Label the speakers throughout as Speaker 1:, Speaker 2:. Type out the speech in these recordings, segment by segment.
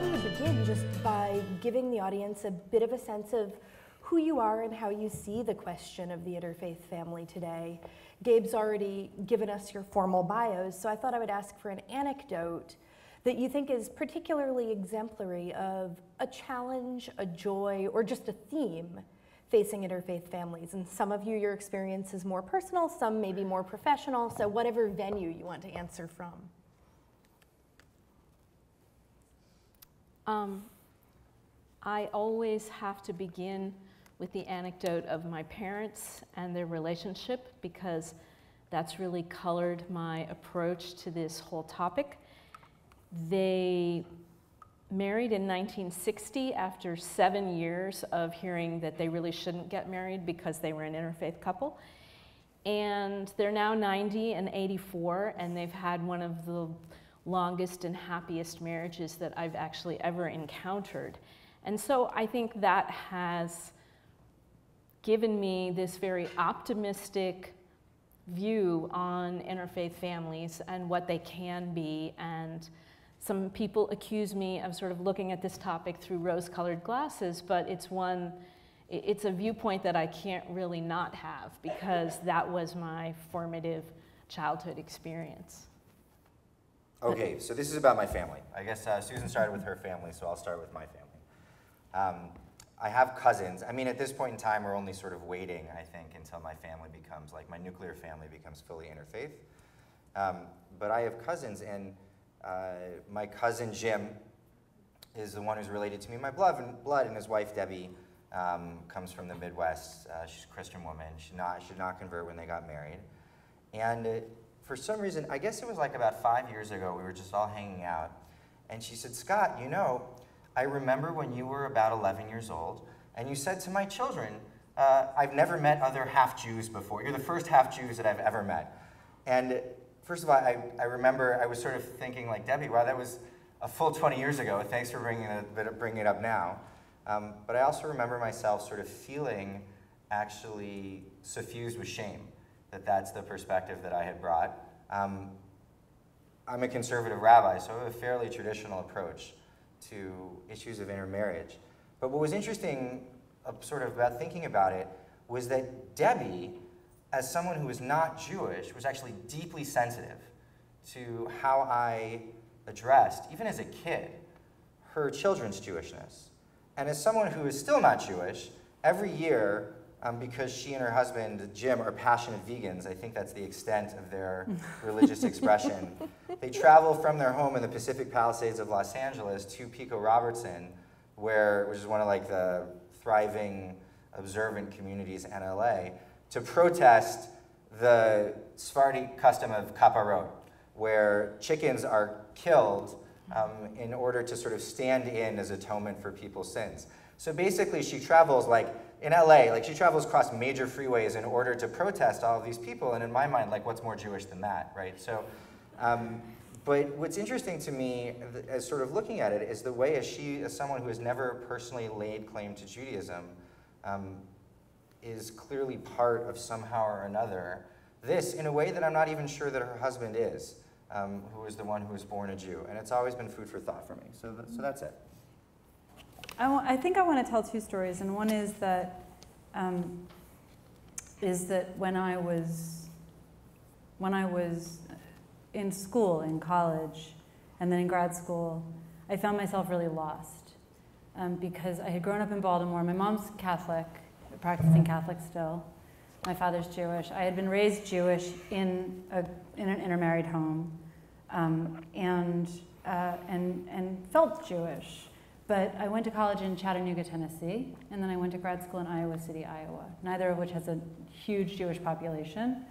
Speaker 1: you to begin just by giving the audience a bit of a sense of who you are and how you see the question of the interfaith family today. Gabe's already given us your formal bios, so I thought I would ask for an anecdote that you think is particularly exemplary of a challenge, a joy, or just a theme facing interfaith families. And some of you, your experience is more personal, some maybe more professional, so whatever venue you want to answer from.
Speaker 2: I always have to begin with the anecdote of my parents and their relationship, because that's really colored my approach to this whole topic. They married in 1960 after 7 years of hearing that they really shouldn't get married because they were an interfaith couple. And they're now 90 and 84, and they've had one of the longest and happiest marriages that I've actually ever encountered. And so I think that has given me this very optimistic view on interfaith families and what they can be. And some people accuse me of sort of looking at this topic through rose-colored glasses, but it's a viewpoint that I can't really not have, because that was my formative childhood experience.
Speaker 3: Okay, so this is about my family. I guess Susan started with her family, so I'll start with my family. I have cousins. I mean, at this point in time, we're only sort of waiting, I think, until my family becomes, like, my nuclear family becomes fully interfaith. But I have cousins, and my cousin Jim is the one who's related to me. My blood, and his wife Debbie comes from the Midwest. She's a Christian woman. She did not convert when they got married. And for some reason, I guess it was like about 5 years ago, we were just all hanging out, and she said, "Scott, you know, I remember when you were about 11 years old, and you said to my children, I've never met other half-Jews before. You're the first half-Jews that I've ever met." And first of all, I remember I was sort of thinking, like, Debbie, wow, that was a full 20 years ago. Thanks for bringing it up now. But I also remember myself sort of feeling actually suffused with shame that that's the perspective that I had brought. I'm a conservative rabbi, so I have a fairly traditional approach to issues of intermarriage. But what was interesting sort of about thinking about it was that Debbie, as someone who was not Jewish, was actually deeply sensitive to how I addressed, even as a kid, her children's Jewishness. And as someone who is still not Jewish, every year, because she and her husband, Jim, are passionate vegans, I think that's the extent of their religious expression, they travel from their home in the Pacific Palisades of Los Angeles to Pico Robertson, which is one of, like, the thriving, observant communities in LA, to protest the Sephardi custom of kaparot, where chickens are killed in order to sort of stand in as atonement for people's sins. So basically, she travels, like, in LA, like, she travels across major freeways in order to protest all of these people, and in my mind, like, what's more Jewish than that, right? So, but what's interesting to me, as sort of looking at it, is the way as someone who has never personally laid claim to Judaism, is clearly part of somehow or another this, in a way that I'm not even sure that her husband is, who is the one who was born a Jew, and it's always been food for thought for me. So that's it.
Speaker 4: I think I want to tell two stories, and one is that when I was in school, in college, and then in grad school, I found myself really lost because I had grown up in Baltimore. My mom's Catholic, practicing Catholic still. My father's Jewish. I had been raised Jewish in an intermarried home, and felt Jewish. But I went to college in Chattanooga, Tennessee, and then I went to grad school in Iowa City, Iowa, neither of which has a huge Jewish population.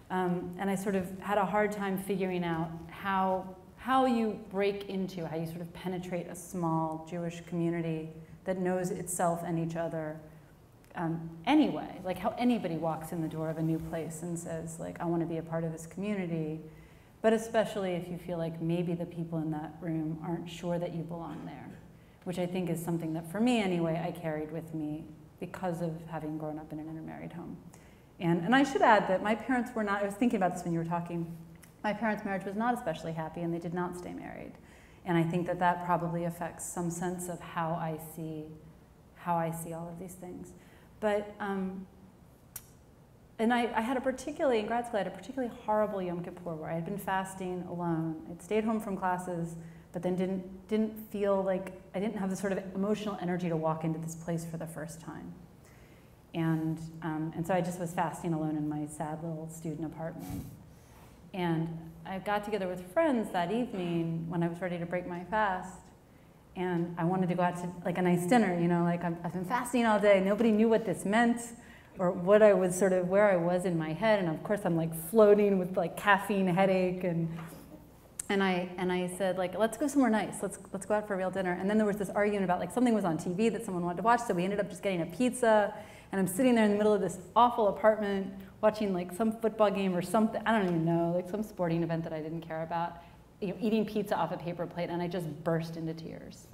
Speaker 4: And I sort of had a hard time figuring out how you break into, how you sort of penetrate a small Jewish community that knows itself and each other anyway. Like, how anybody walks in the door of a new place and says, like, I want to be a part of this community, but especially if you feel like maybe the people in that room aren't sure that you belong there, which I think is something that, for me anyway, I carried with me because of having grown up in an intermarried home. And I should add that my parents were not, I was thinking about this when you were talking, my parents' marriage was not especially happy, and they did not stay married. And I think that that probably affects some sense of how I see all of these things. But, and I had in grad school, I had a particularly horrible Yom Kippur where I had been fasting alone. I'd stayed home from classes, but then didn't feel like, I didn't have the sort of emotional energy to walk into this place for the first time. And so I just was fasting alone in my sad little student apartment. And I got together with friends that evening when I was ready to break my fast. And I wanted to go out to like a nice dinner, you know, like I've been fasting all day. Nobody knew what this meant or what I was sort of, where I was in my head. And of course I'm like floating with like caffeine headache. And I said like, let's go somewhere nice. Let's go out for a real dinner. And then there was this argument about like something was on TV that someone wanted to watch. So we ended up just getting a pizza. And I'm sitting there in the middle of this awful apartment watching like some football game or something, I don't even know, like some sporting event that I didn't care about, you know, eating pizza off a paper plate, and I just burst into tears.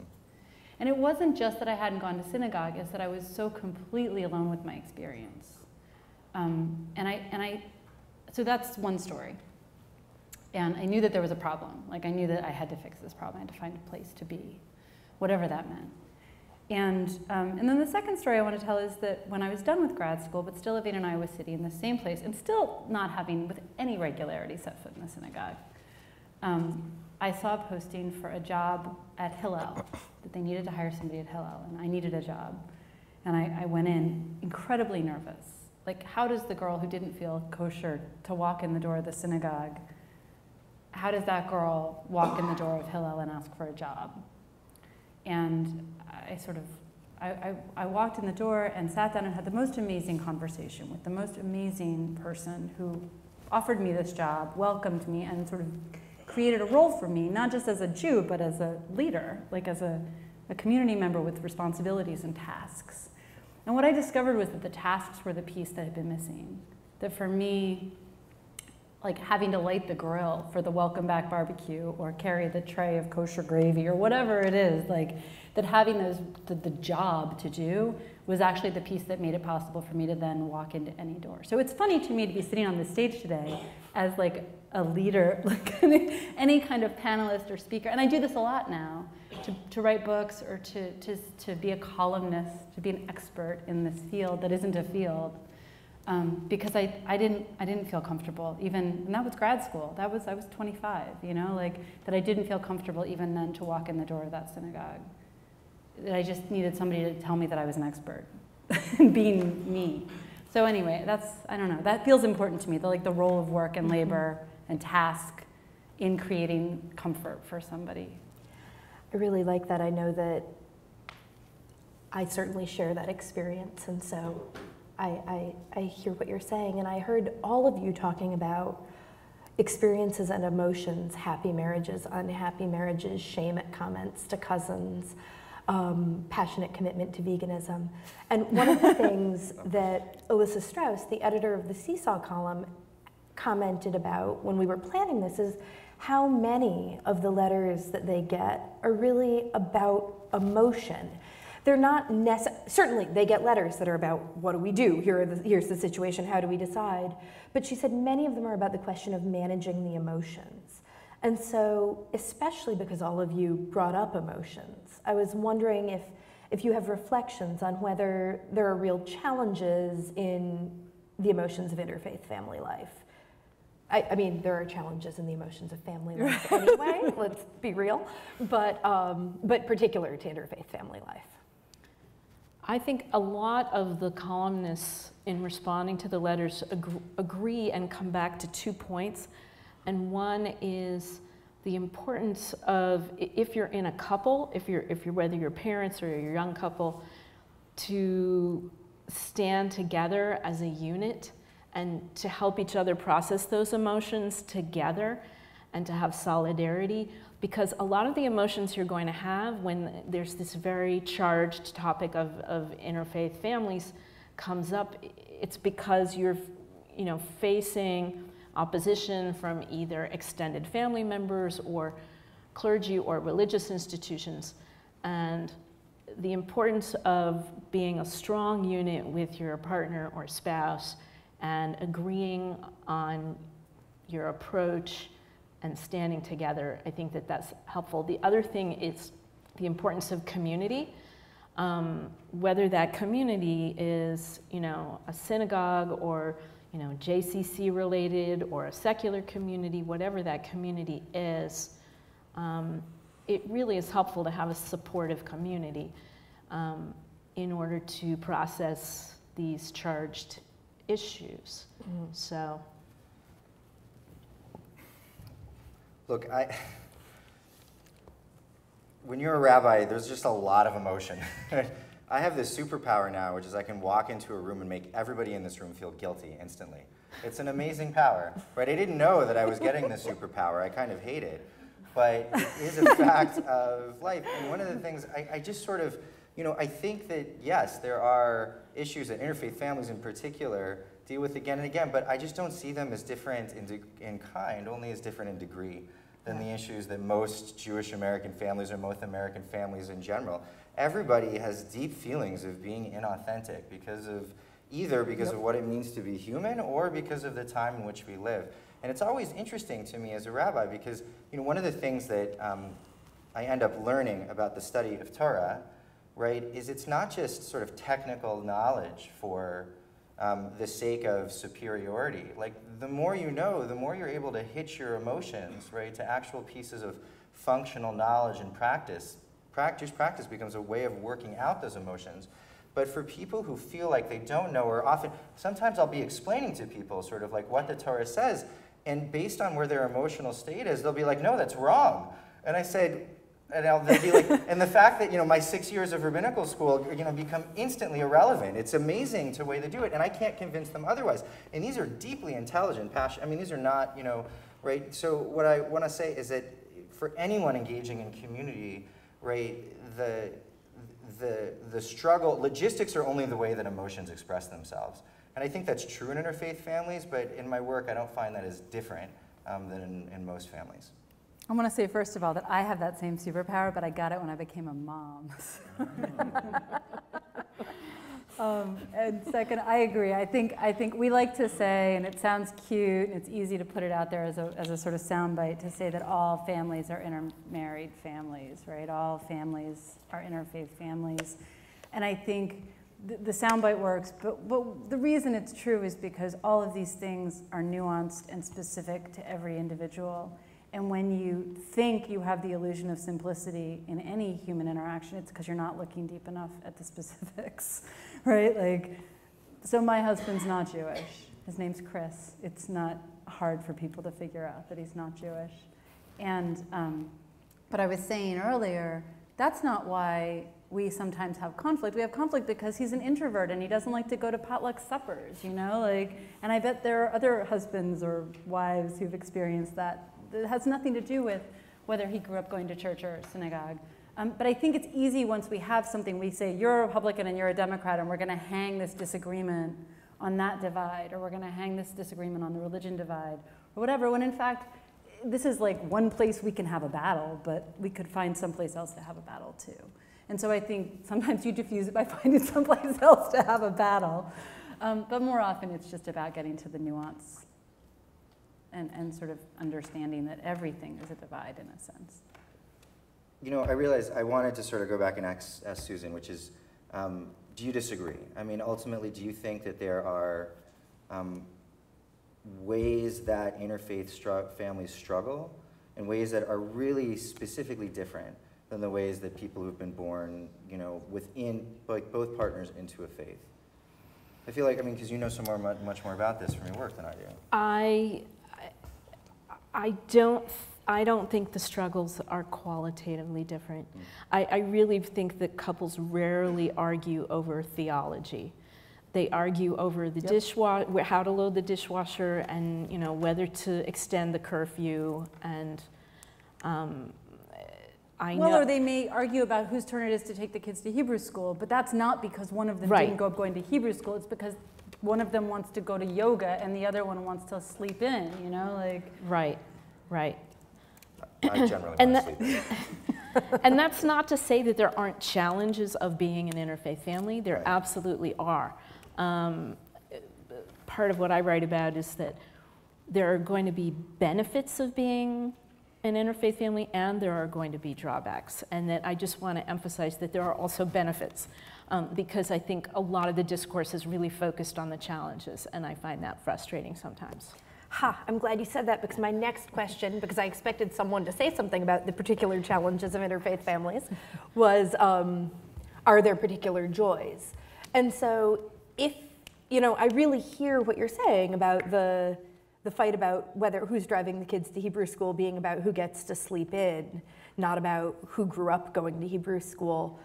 Speaker 4: And it wasn't just that I hadn't gone to synagogue, it's that I was so completely alone with my experience. So that's one story. And I knew that there was a problem. Like I knew that I had to fix this problem. I had to find a place to be, whatever that meant. And then the second story I want to tell is that when I was done with grad school, but still living in Iowa City in the same place, and still not having with any regularity set foot in the synagogue, I saw a posting for a job at Hillel, that they needed to hire somebody at Hillel, and I needed a job. And I went in incredibly nervous. Like, how does the girl who didn't feel kosher to walk in the door of the synagogue, how does that girl walk in the door of Hillel and ask for a job? And I walked in the door and sat down and had the most amazing conversation with the most amazing person who offered me this job, welcomed me, and sort of created a role for me, not just as a Jew, but as a leader, like as a community member with responsibilities and tasks. And what I discovered was that the tasks were the piece that had been missing. That for me, like having to light the grill for the welcome back barbecue or carry the tray of kosher gravy or whatever it is, like that having the job to do was actually the piece that made it possible for me to then walk into any door. So it's funny to me to be sitting on this stage today as like a leader, like any kind of panelist or speaker, and I do this a lot now, to write books or to be a columnist, to be an expert in this field that isn't a field. Because I didn't feel comfortable even, and that was grad school. I was 25, you know, like that I didn't feel comfortable even then to walk in the door of that synagogue. That I just needed somebody to tell me that I was an expert, being me. So anyway, I don't know, that feels important to me, the role of work and labor and task in creating comfort for somebody.
Speaker 1: I really like that. I know that I certainly share that experience, and so I hear what you're saying, and I heard all of you talking about experiences and emotions, happy marriages, unhappy marriages, shame at comments to cousins, passionate commitment to veganism. And one of the things that Alyssa Strauss, the editor of the Seesaw column, commented about when we were planning this is how many of the letters that they get are really about emotion. They're not certainly they get letters that are about what do we do, here's the situation, how do we decide? But she said many of them are about the question of managing the emotions. And so, especially because all of you brought up emotions, I was wondering if you have reflections on whether there are real challenges in the emotions of interfaith family life. I mean, there are challenges in the emotions of family life anyway, let's be real, but particular to interfaith family life.
Speaker 2: I think a lot of the columnists in responding to the letters agree and come back to 2 points. And one is the importance of, if you're in a couple, if you're whether you're parents or you're a young couple, to stand together as a unit and to help each other process those emotions together and to have solidarity. Because a lot of the emotions you're going to have when there's this very charged topic of interfaith families comes up, it's because you're facing opposition from either extended family members or clergy or religious institutions. And the importance of being a strong unit with your partner or spouse and agreeing on your approach and standing together. I think that that's helpful. The other thing is the importance of community. Whether that community is, a synagogue or, JCC related or a secular community, whatever that community is, it really is helpful to have a supportive community in order to process these charged issues. So,
Speaker 3: look, when you're a rabbi, there's just a lot of emotion. I have this superpower now, which is I can walk into a room and make everybody in this room feel guilty instantly. It's an amazing power, right? I didn't know that I was getting this superpower. I kind of hate it, but it is a fact of life. And one of the things I just sort of, I think that, yes, there are issues that interfaith families in particular deal with again and again, but I just don't see them as different in kind, only as different in degree than the issues that most Jewish American families or most American families in general. Everybody has deep feelings of being inauthentic either because of what it means to be human or because of the time in which we live. And it's always interesting to me as a rabbi because one of the things that I end up learning about the study of Torah, right, is it's not just sort of technical knowledge for the sake of superiority. Like, the more you know, the more you're able to hitch your emotions, right, to actual pieces of functional knowledge and practice. Practice becomes a way of working out those emotions. But for people who feel like they don't know, or sometimes I'll be explaining to people sort of like what the Torah says, and based on where their emotional state is, they'll be like, no, that's wrong. And I said, they'll be like, and the fact that, my 6 years of rabbinical school, become instantly irrelevant. It's amazing the way they do it, and I can't convince them otherwise. And these are deeply intelligent, passionate, these are not, right? So what I want to say is that for anyone engaging in community, right, the struggle, logistics are only the way that emotions express themselves. And I think that's true in interfaith families, but in my work, I don't find that as different than in most families.
Speaker 4: I want to say, first of all, that I have that same superpower, but I got it when I became a mom. And second, I agree. I think we like to say, and it sounds cute, and it's easy to put it out there as a sort of soundbite, to say that all families are intermarried families, right? All families are interfaith families. And I think the soundbite works, but the reason it's true is because all of these things are nuanced and specific to every individual. And when you think you have the illusion of simplicity in any human interaction, it's because you're not looking deep enough at the specifics, right? Like, so my husband's not Jewish. His name's Chris. It's not hard for people to figure out that he's not Jewish. And, but I was saying earlier, that's not why we sometimes have conflict. We have conflict because he's an introvert and he doesn't like to go to potluck suppers, and I bet there are other husbands or wives who've experienced that. It has nothing to do with whether he grew up going to church or synagogue. But I think it's easy once we have something, we say, you're a Republican and you're a Democrat, and we're going to hang this disagreement on that divide, or we're going to hang this disagreement on the religion divide, or whatever, when in fact, this is like one place we can have a battle, but we could find someplace else to have a battle too. And so I think sometimes you diffuse it by finding someplace else to have a battle. But more often it's just about getting to the nuance and sort of understanding that everything is a divide in a sense.
Speaker 3: I realized I wanted to sort of go back and ask Susan, which is, do you disagree? Ultimately, do you think that there are ways that interfaith families struggle and ways that are really specifically different than the ways that people who've been born, within both partners into a faith? I feel like, because you know much more about this from your work than I do.
Speaker 2: I don't think the struggles are qualitatively different. I really think that couples rarely argue over theology. They argue over the dishwasher, how to load the dishwasher, and whether to extend the curfew. And I know.
Speaker 4: Or they may argue about whose turn it is to take the kids to Hebrew school, but that's not because one of them didn't go up going to Hebrew school. It's because one of them wants to go to yoga and the other one wants to sleep in.
Speaker 2: Right.
Speaker 3: I generally want to sleep in.
Speaker 2: And that's not to say that there aren't challenges of being an interfaith family. There absolutely are. Part of what I write about is that there are going to be benefits of being an interfaith family, and there are going to be drawbacks. And that I just want to emphasize that there are also benefits, because I think a lot of the discourse is really focused on the challenges, and I find that frustrating sometimes.
Speaker 1: I'm glad you said that, because my next question, because I expected someone to say something about the particular challenges of interfaith families, was, are there particular joys? And so if, I really hear what you're saying about the fight about who's driving the kids to Hebrew school being about who gets to sleep in, not about who grew up going to Hebrew school.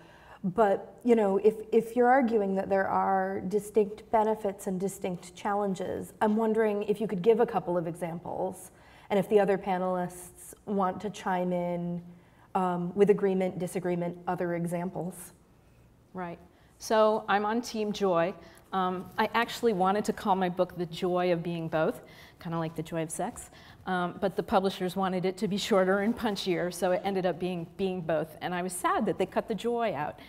Speaker 1: But if you're arguing that there are distinct benefits and distinct challenges, I'm wondering if you could give a couple of examples, and if the other panelists want to chime in with agreement, disagreement, other examples.
Speaker 2: Right. So I'm on Team Joy. I actually wanted to call my book The Joy of Being Both, kind of like the joy of sex. But the publishers wanted it to be shorter and punchier, so it ended up being Both. And I was sad that they cut the joy out.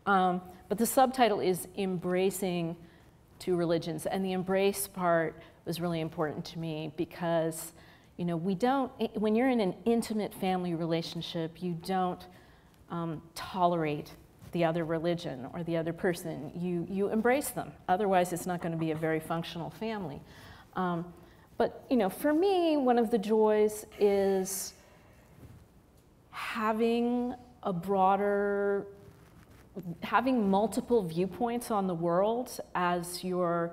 Speaker 2: But the subtitle is Embracing Two Religions. And the embrace part was really important to me because, when you're in an intimate family relationship, you don't tolerate the other religion or the other person. You embrace them. Otherwise, it's not going to be a very functional family. But for me, one of the joys is having multiple viewpoints on the world as your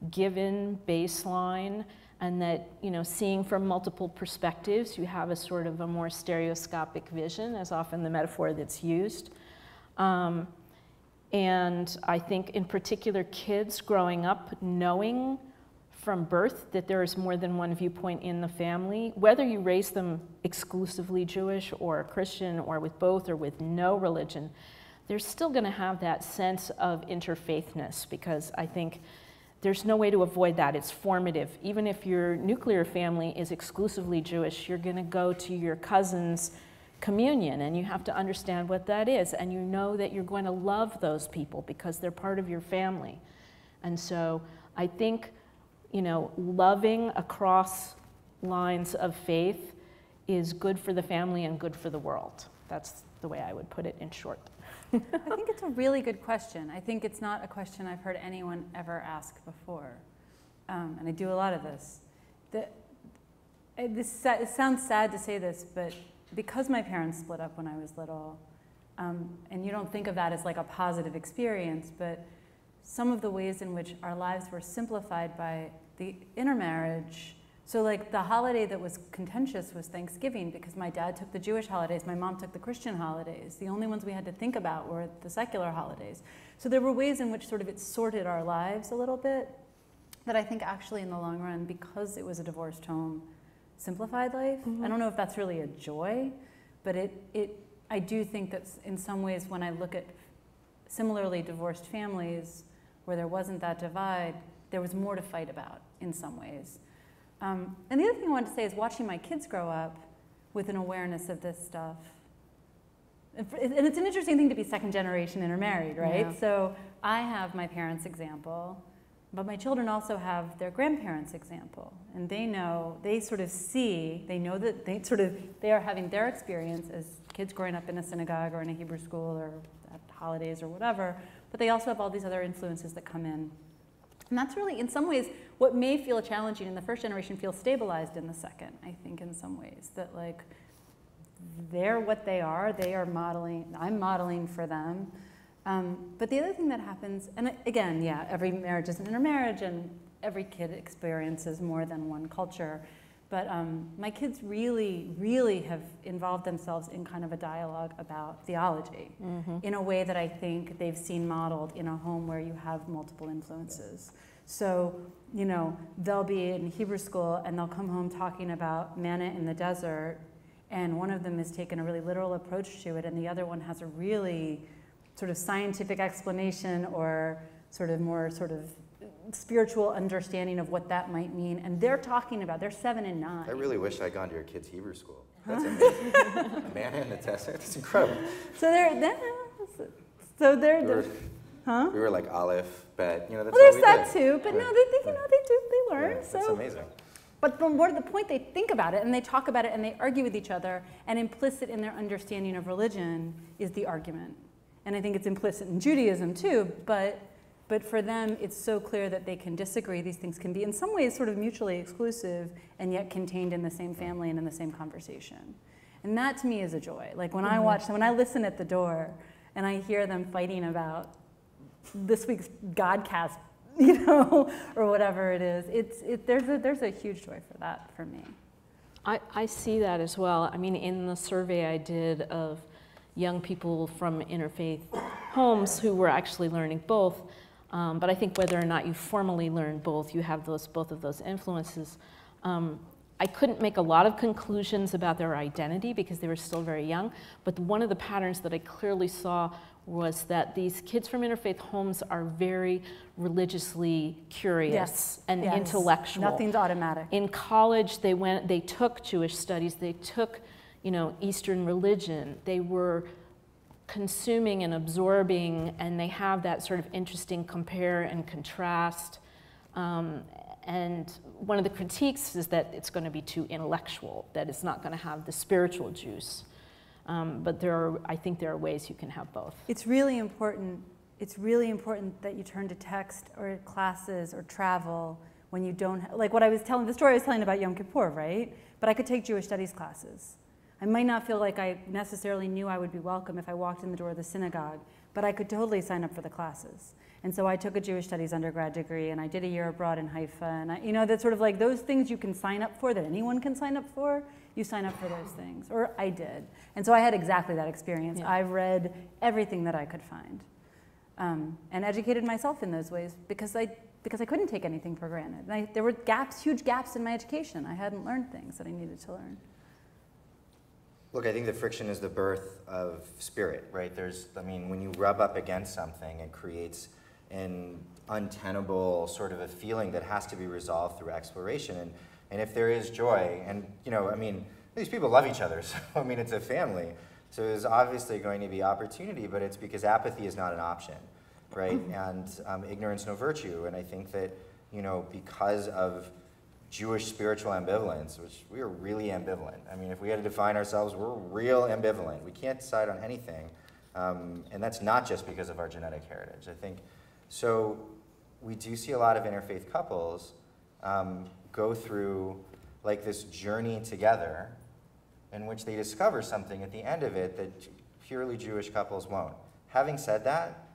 Speaker 2: given baseline, and that seeing from multiple perspectives, you have a sort of a more stereoscopic vision, as often the metaphor that's used. And I think in particular kids growing up knowing from birth that there is more than one viewpoint in the family, whether you raise them exclusively Jewish or Christian or with both or with no religion, they're still going to have that sense of interfaithness, because I think there's no way to avoid that. It's formative. Even if your nuclear family is exclusively Jewish, you're going to go to your cousin's communion, and you have to understand what that is, and you know that you're going to love those people because they're part of your family. And so I think loving across lines of faith is good for the family and good for the world. That's the way I would put it in short.
Speaker 4: I think it's a really good question. I think it's not a question I've heard anyone ever ask before. And I do a lot of this. It sounds sad to say this, but because my parents split up when I was little, and you don't think of that as like a positive experience, but some of the ways in which our lives were simplified by the intermarriage. So like the holiday that was contentious was Thanksgiving, because my dad took the Jewish holidays, my mom took the Christian holidays. The only ones we had to think about were the secular holidays. So there were ways in which sort of it sorted our lives a little bit that I think actually in the long run, because it was a divorced home, simplified life. Mm-hmm. I don't know if that's really a joy, but I do think that in some ways when I look at similarly divorced families where there wasn't that divide, there was more to fight about in some ways. And the other thing I wanted to say is watching my kids grow up with an awareness of this stuff. And it's an interesting thing to be second generation intermarried, right? Yeah. So I have my parents' example, but my children also have their grandparents' example. And they know, they sort of see, they know that they are having their experience as kids growing up in a synagogue or in a Hebrew school or at holidays or whatever, but they also have all these other influences that come in. And that's really, in some ways, what may feel challenging in the first generation feels stabilized in the second, I think, in some ways. That, like, they're what they are modeling, I'm modeling for them. But the other thing that happens, and again, yeah, every marriage is an intermarriage, and every kid experiences more than one culture. But my kids really, really have involved themselves in kind of a dialogue about theology in a way that I think they've seen modeled in a home where you have multiple influences. So, they'll be in Hebrew school and they'll come home talking about manna in the desert, and one of them has taken a really literal approach to it, and the other one has a really sort of scientific explanation or sort of more sort of spiritual understanding of what that might mean, and they're 7 and 9. I
Speaker 3: really wish I'd gone to your kids' Hebrew school. That's amazing. Manna in the desert, it's incredible.
Speaker 4: So
Speaker 3: we were like Aleph, Bet, that's
Speaker 4: well, there's
Speaker 3: what we
Speaker 4: that
Speaker 3: did.
Speaker 4: too, but no, they learn.
Speaker 3: Yeah,
Speaker 4: so
Speaker 3: that's amazing.
Speaker 4: But the more to the point, they think about it and they talk about it and they argue with each other, and implicit in their understanding of religion is the argument. And I think it's implicit in Judaism too, but for them, it's so clear that they can disagree. These things can be in some ways sort of mutually exclusive and yet contained in the same family and in the same conversation. And that to me is a joy. Like when I watch them, when I listen at the door and I hear them fighting about this week's Godcast, you know, or whatever it is, there's a huge joy for that for me.
Speaker 2: I see that as well. I mean, in the survey I did of young people from interfaith homes who were actually learning both, but I think whether or not you formally learn both, you have both of those influences. I couldn't make a lot of conclusions about their identity because they were still very young, but one of the patterns that I clearly saw was that these kids from interfaith homes are very religiously curious and intellectual.
Speaker 4: Nothing's automatic.
Speaker 2: In college, they took Jewish studies, they took, you know, Eastern religion. They were consuming and absorbing, and they have that sort of interesting compare and contrast. And one of the critiques is that it's going to be too intellectual, that it's not going to have the spiritual juice. But I think there are ways you can have both.
Speaker 4: It's really important. It's really important that you turn to text or classes or travel when you don't, like what I was telling, the story I was telling about Yom Kippur, right? But I could take Jewish studies classes. I might not feel like I necessarily knew I would be welcome if I walked in the door of the synagogue, but I could totally sign up for the classes. And so I took a Jewish studies undergrad degree, and I did a year abroad in Haifa, and you know, that's sort of like those things you can sign up for, that anyone can sign up for, you sign up for those things, or I did. And so I had exactly that experience.
Speaker 2: Yeah.
Speaker 4: I read everything that I could find, and educated myself in those ways because I couldn't take anything for granted. And there were gaps, huge gaps in my education. I hadn't learned things that I needed to learn.
Speaker 3: Look, I think the friction is the birth of spirit, right? When you rub up against something, it creates an untenable sort of a feeling that has to be resolved through exploration. And if there is joy, and you know, I mean, these people love each other, so I mean, it's a family. So there's obviously going to be opportunity, but it's because apathy is not an option, right? And ignorance no virtue. And I think that, you know, because of Jewish spiritual ambivalence, which we are really ambivalent. I mean, if we had to define ourselves, we're real ambivalent. We can't decide on anything. And that's not just because of our genetic heritage. I think, so we do see a lot of interfaith couples go through like this journey together in which they discover something at the end of it that purely Jewish couples won't. Having said that,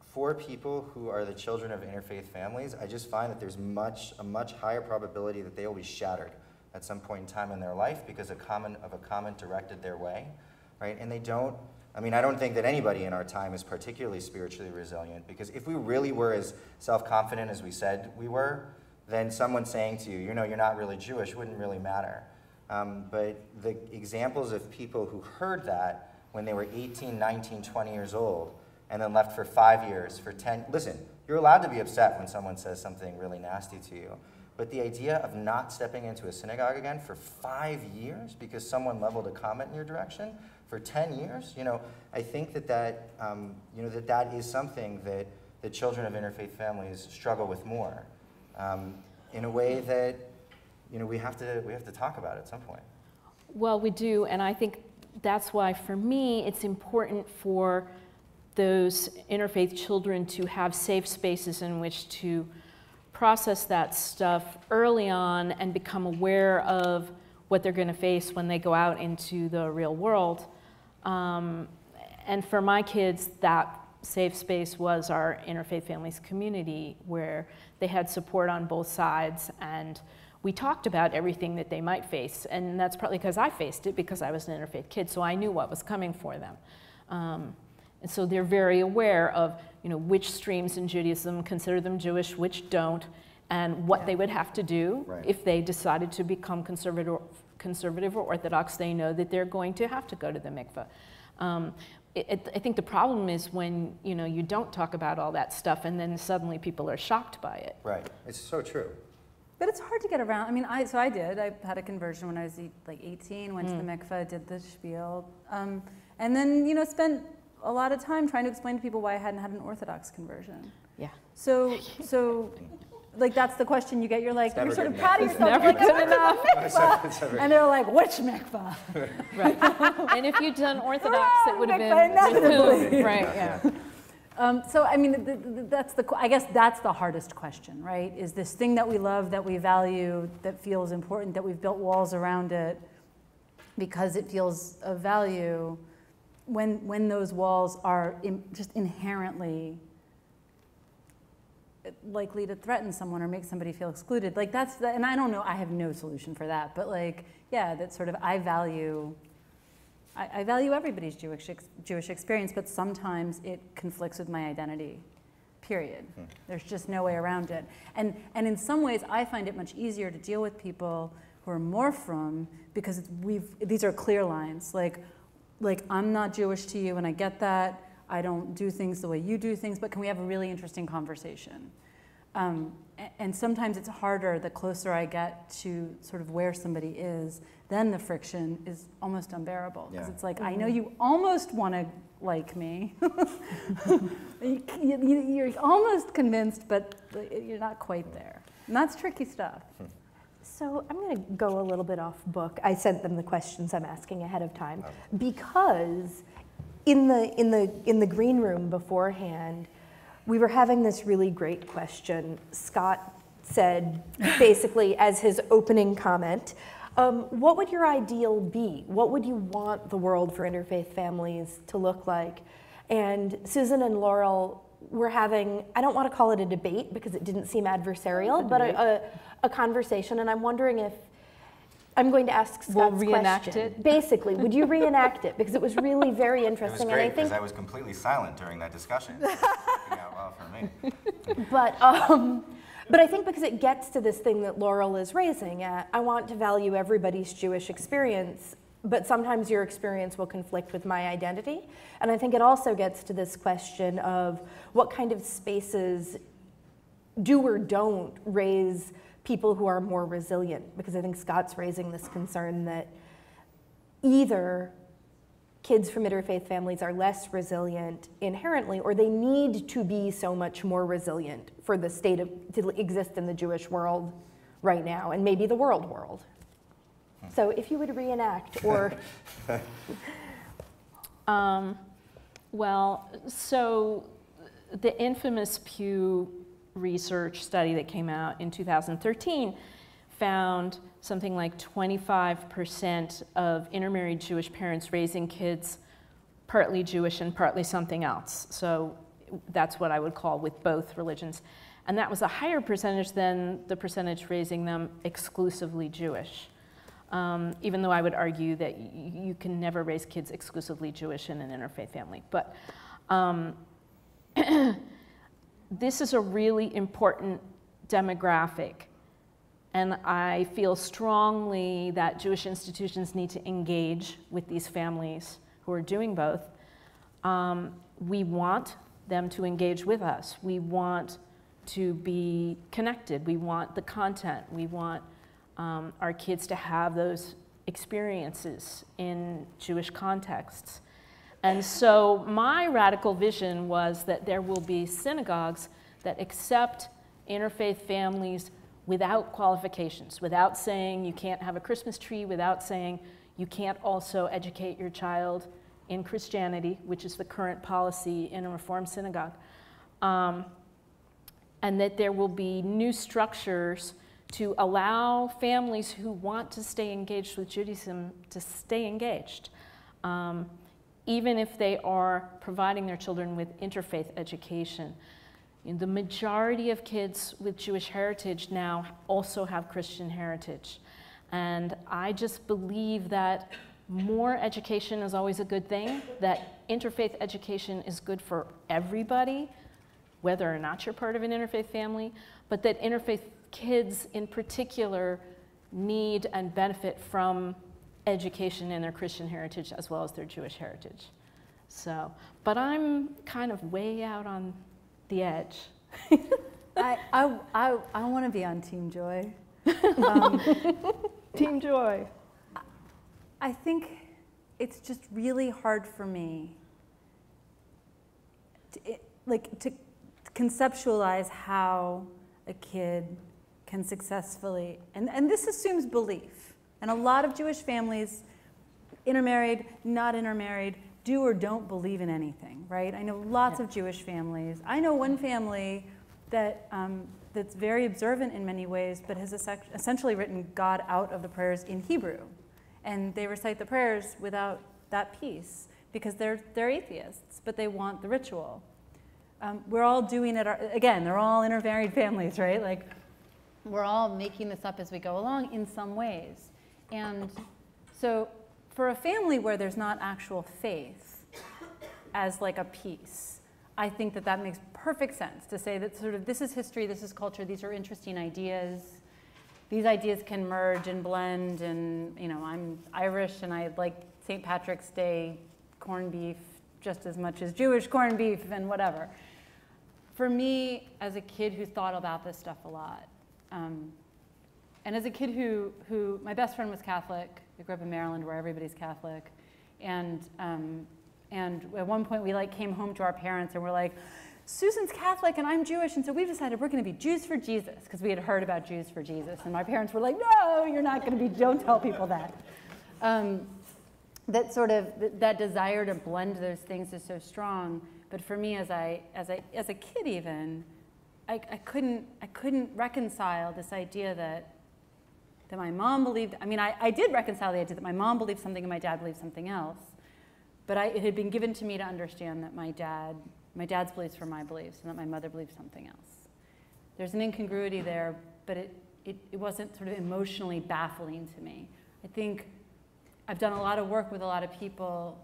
Speaker 3: for people who are the children of interfaith families, I just find that there's a much higher probability that they will be shattered at some point in time in their life because of a comment directed their way, right? And they don't, I mean, I don't think that anybody in our time is particularly spiritually resilient, because if we really were as self-confident as we said we were, then someone saying to you, you know, you're not really Jewish wouldn't really matter. But the examples of people who heard that when they were 18, 19, 20 years old, and then left for 5 years, for 10, listen, you're allowed to be upset when someone says something really nasty to you, but the idea of not stepping into a synagogue again for 5 years because someone leveled a comment in your direction, for 10 years, you know, I think that you know, that is something that the children of interfaith families struggle with more, in a way that, you know, we have to talk about at some point.
Speaker 2: Well, we do, and I think that's why, for me, it's important for those interfaith children to have safe spaces in which to process that stuff early on and become aware of what they're going to face when they go out into the real world. And for my kids, that safe space was our interfaith families community, where they had support on both sides, and we talked about everything that they might face. And that's partly because I faced it, because I was an interfaith kid, so I knew what was coming for them. And so they're very aware of, you know, which streams in Judaism consider them Jewish, which don't, and what they would have to do if they decided to become conservative or Orthodox. They know that they're going to have to go to the mikveh. I think the problem is when, you know, you don't talk about all that stuff, and then suddenly people are shocked by it.
Speaker 3: Right. It's so true.
Speaker 4: But it's hard to get around. I mean, I had a conversion when I was like 18, went to the mikveh, did the spiel, and then, you know, spent a lot of time trying to explain to people why I hadn't had an Orthodox conversion.
Speaker 2: Yeah.
Speaker 4: So like that's the question you get. You're like, you're sort of
Speaker 3: good
Speaker 4: patting
Speaker 3: enough.
Speaker 4: yourself.
Speaker 2: Never
Speaker 4: You're like,
Speaker 2: good enough.
Speaker 3: It's never-
Speaker 4: and they're like, which mikvah?
Speaker 2: Right. And if you'd done Orthodox, it would have
Speaker 4: Mikvah,
Speaker 2: been
Speaker 4: inevitably.
Speaker 2: right. Yeah.
Speaker 4: So I mean, I guess that's the hardest question, right? Is this thing that we love, that we value, that feels important, that we've built walls around it because it feels of value, when those walls are just inherently likely to threaten someone or make somebody feel excluded. Like that's the, and I don't know, I have no solution for that, but like, yeah, that sort of I value everybody's Jewish experience, but sometimes it conflicts with my identity, period. There's just no way around it. And in some ways, I find it much easier to deal with people who are more from, because these are clear lines. Like I'm not Jewish to you, and I get that. I don't do things the way you do things, but can we have a really interesting conversation? And sometimes it's harder the closer I get to sort of where somebody is, then the friction is almost unbearable. Because it's like, I know you almost want to like me. You're almost convinced, but you're not quite there. And that's tricky stuff.
Speaker 1: So I'm going to go a little bit off book. I sent them the questions I'm asking ahead of time because in the green room beforehand, we were having this really great question. Scott said, basically as his opening comment, what would your ideal be? What would you want the world for interfaith families to look like? And Susan and Laurel were having, I don't want to call it a debate because it didn't seem adversarial, but a conversation. And I'm wondering if, I'm going to ask Scott's
Speaker 2: We'll reenact
Speaker 1: question.
Speaker 2: it.
Speaker 1: Basically, would you reenact it? Because it was really very
Speaker 3: It was
Speaker 1: interesting.
Speaker 3: great
Speaker 1: and I think,
Speaker 3: because I was completely silent during that discussion. So it worked out well for me.
Speaker 1: but I think because it gets to this thing that Laurel is raising at, I want to value everybody's Jewish experience, but sometimes your experience will conflict with my identity. And I think it also gets to this question of what kind of spaces do or don't raise people who are more resilient, because I think Scott's raising this concern that either kids from interfaith families are less resilient inherently, or they need to be so much more resilient for the state to exist in the Jewish world right now, and maybe the world. So if you would reenact, or...
Speaker 2: Well, so the infamous Pew research study that came out in 2013 found something like 25% of intermarried Jewish parents raising kids partly Jewish and partly something else. So that's what I would call with both religions. And that was a higher percentage than the percentage raising them exclusively Jewish. Even though I would argue that you can never raise kids exclusively Jewish in an interfaith family. But this is a really important demographic, and I feel strongly that Jewish institutions need to engage with these families who are doing both. We want them to engage with us. We want to be connected. We want the content. We want our kids to have those experiences in Jewish contexts. And so my radical vision was that there will be synagogues that accept interfaith families without qualifications, without saying you can't have a Christmas tree, without saying you can't also educate your child in Christianity, which is the current policy in a Reform synagogue. And that there will be new structures to allow families who want to stay engaged with Judaism to stay engaged. Even if they are providing their children with interfaith education. The majority of kids with Jewish heritage now also have Christian heritage. And I just believe that more education is always a good thing, that interfaith education is good for everybody, whether or not you're part of an interfaith family, but that interfaith kids in particular need and benefit from education in their Christian heritage as well as their Jewish heritage. So, but I'm kind of way out on the edge.
Speaker 4: I want to be on Team Joy.
Speaker 1: Team Joy.
Speaker 4: I think it's just really hard for me to conceptualize how a kid can successfully, and this assumes belief, and a lot of Jewish families, intermarried, not intermarried, do or don't believe in anything, right? I know lots of Jewish families. I know one family that that's very observant in many ways, but has essentially written God out of the prayers in Hebrew. And they recite the prayers without that piece because they're atheists, but they want the ritual. We're all doing it, again, they're all intermarried families, right? Like, we're all making this up as we go along in some ways. And so for a family where there's not actual faith as like a piece, I think that that makes perfect sense to say that sort of this is history, this is culture, these are interesting ideas. These ideas can merge and blend, and you know, I'm Irish and I like St. Patrick's Day corned beef just as much as Jewish corned beef and whatever. For me, as a kid who thought about this stuff a lot, and as a kid who my best friend was Catholic. I grew up in Maryland where everybody's Catholic, and at one point we like came home to our parents and we're like, Susan's Catholic and I'm Jewish, and so we've decided we're going to be Jews for Jesus, because we had heard about Jews for Jesus, and my parents were like, no, you're not going to be, don't tell people that. That sort of, that desire to blend those things is so strong, but for me as a kid even, I couldn't reconcile this idea that my mom believed, I mean, I did reconcile the idea that my mom believed something and my dad believed something else, but it had been given to me to understand that my dad's beliefs were my beliefs and that my mother believed something else. There's an incongruity there, but it wasn't sort of emotionally baffling to me. I think I've done a lot of work with a lot of people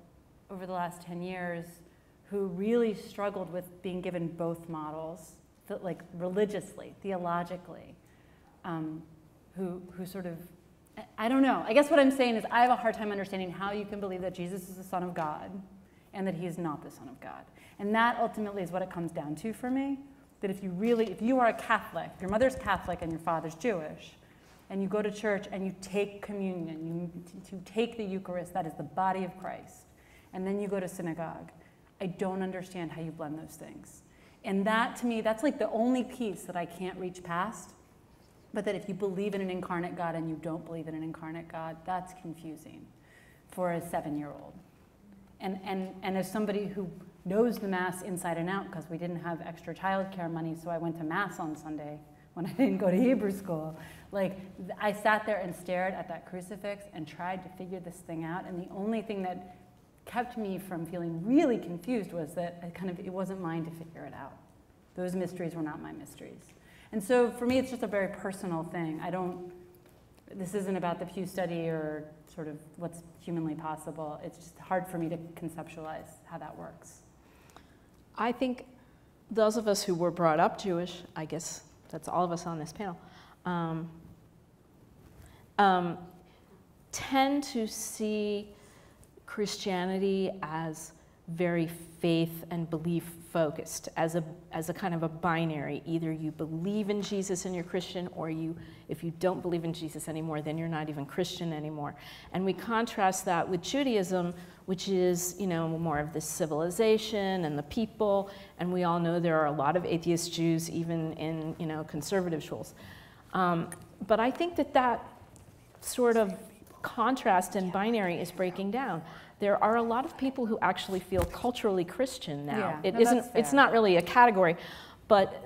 Speaker 4: over the last 10 years who really struggled with being given both models, like religiously, theologically, who sort of, I don't know. I guess what I'm saying is I have a hard time understanding how you can believe that Jesus is the Son of God and that he is not the Son of God. And that ultimately is what it comes down to for me, that if you are a Catholic, your mother's Catholic and your father's Jewish, and you go to church and you take communion, you take the Eucharist, that is the body of Christ, and then you go to synagogue, I don't understand how you blend those things. And that, to me, that's like the only piece that I can't reach past, but that if you believe in an incarnate God and you don't believe in an incarnate God, that's confusing for a 7-year-old. And as somebody who knows the Mass inside and out, because we didn't have extra childcare money, so I went to Mass on Sunday when I didn't go to Hebrew school. Like, I sat there and stared at that crucifix and tried to figure this thing out, and the only thing that kept me from feeling really confused was that it wasn't mine to figure it out. Those mysteries were not my mysteries. And so for me, it's just a very personal thing. This isn't about the Pew Study or sort of what's humanly possible. It's just hard for me to conceptualize how that works.
Speaker 2: I think those of us who were brought up Jewish, I guess that's all of us on this panel, tend to see Christianity as very faith and belief focused, as a kind of a binary. Either you believe in Jesus and you're Christian, or if you don't believe in Jesus anymore, then you're not even Christian anymore. And we contrast that with Judaism, which is, more of the civilization and the people, and we all know there are a lot of atheist Jews even in, conservative schools. But I think that sort of contrast and binary is breaking down. There are a lot of people who actually feel culturally Christian now.
Speaker 4: Yeah,
Speaker 2: it's not really a category, but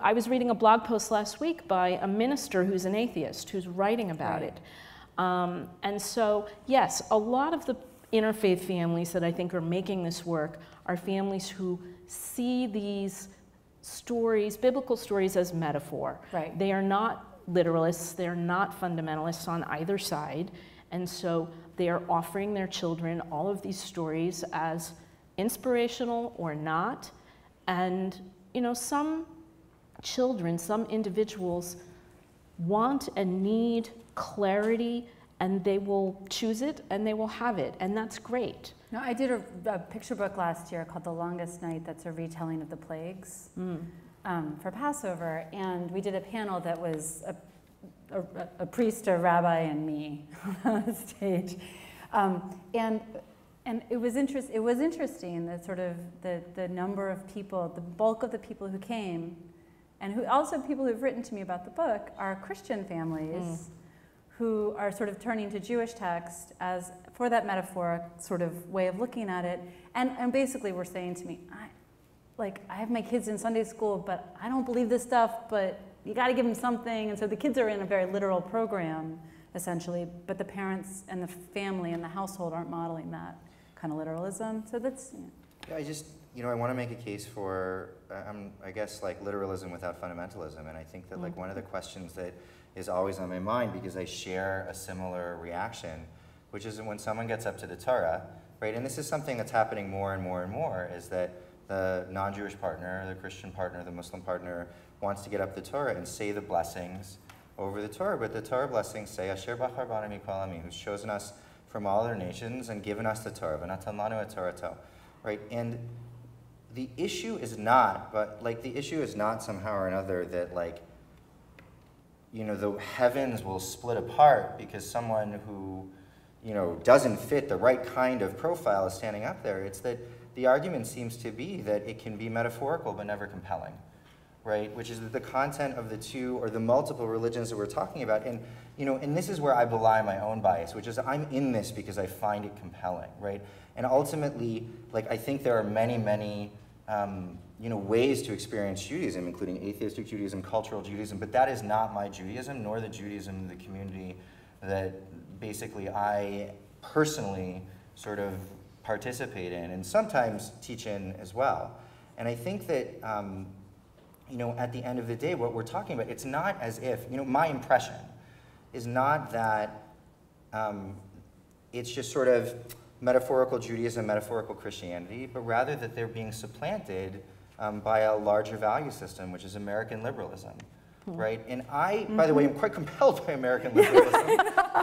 Speaker 2: I was reading a blog post last week by a minister who's an atheist who's writing about it. And so, yes, a lot of the interfaith families that I think are making this work are families who see these stories, biblical stories, as metaphor.
Speaker 4: Right.
Speaker 2: They are not literalists, they're not fundamentalists on either side, and so they are offering their children all of these stories as inspirational or not. And, some children, some individuals want and need clarity, and they will choose it and they will have it, and that's great.
Speaker 4: No, I did a picture book last year called The Longest Night that's a retelling of the plagues for Passover, and we did a panel that was a priest, a rabbi, and me on the stage. And it was interesting that sort of the number of people, the bulk of the people who came And who also people who've written to me about the book are Christian families who are sort of turning to Jewish text as for that metaphoric sort of way of looking at it. And basically were saying to me, I have my kids in Sunday school, but I don't believe this stuff, but you got to give them something. And so the kids are in a very literal program, essentially, but the parents and the family and the household aren't modeling that kind of literalism. So that's,
Speaker 3: Yeah, I want to make a case for, I guess, like literalism without fundamentalism. And I think that like one of the questions that is always on my mind, because I share a similar reaction, which is when someone gets up to the Torah, right? And this is something that's happening more and more and more, is that the non-Jewish partner, the Christian partner, the Muslim partner wants to get up the Torah and say the blessings over the Torah. But the Torah blessings say, Asher bachar banu mikol amim, who's chosen us from all other nations and given us the Torah, v'natan lanu et Torato, right? And the issue is not, the issue is not somehow or another that the heavens will split apart because someone who, doesn't fit the right kind of profile is standing up there. It's that the argument seems to be that it can be metaphorical but never compelling, right? Which is that the content of the two or the multiple religions that we're talking about, and this is where I belie my own bias, which is I'm in this because I find it compelling, right? And ultimately, I think there are many, many ways to experience Judaism, including atheistic Judaism, cultural Judaism, but that is not my Judaism, nor the Judaism of the community that basically I personally sort of participate in and sometimes teach in as well. And I think that, at the end of the day, what we're talking about, it's not as if, my impression is not that it's just sort of metaphorical Judaism, metaphorical Christianity, but rather that they're being supplanted by a larger value system, which is American liberalism, right? And I, by the way, am quite compelled by American liberalism,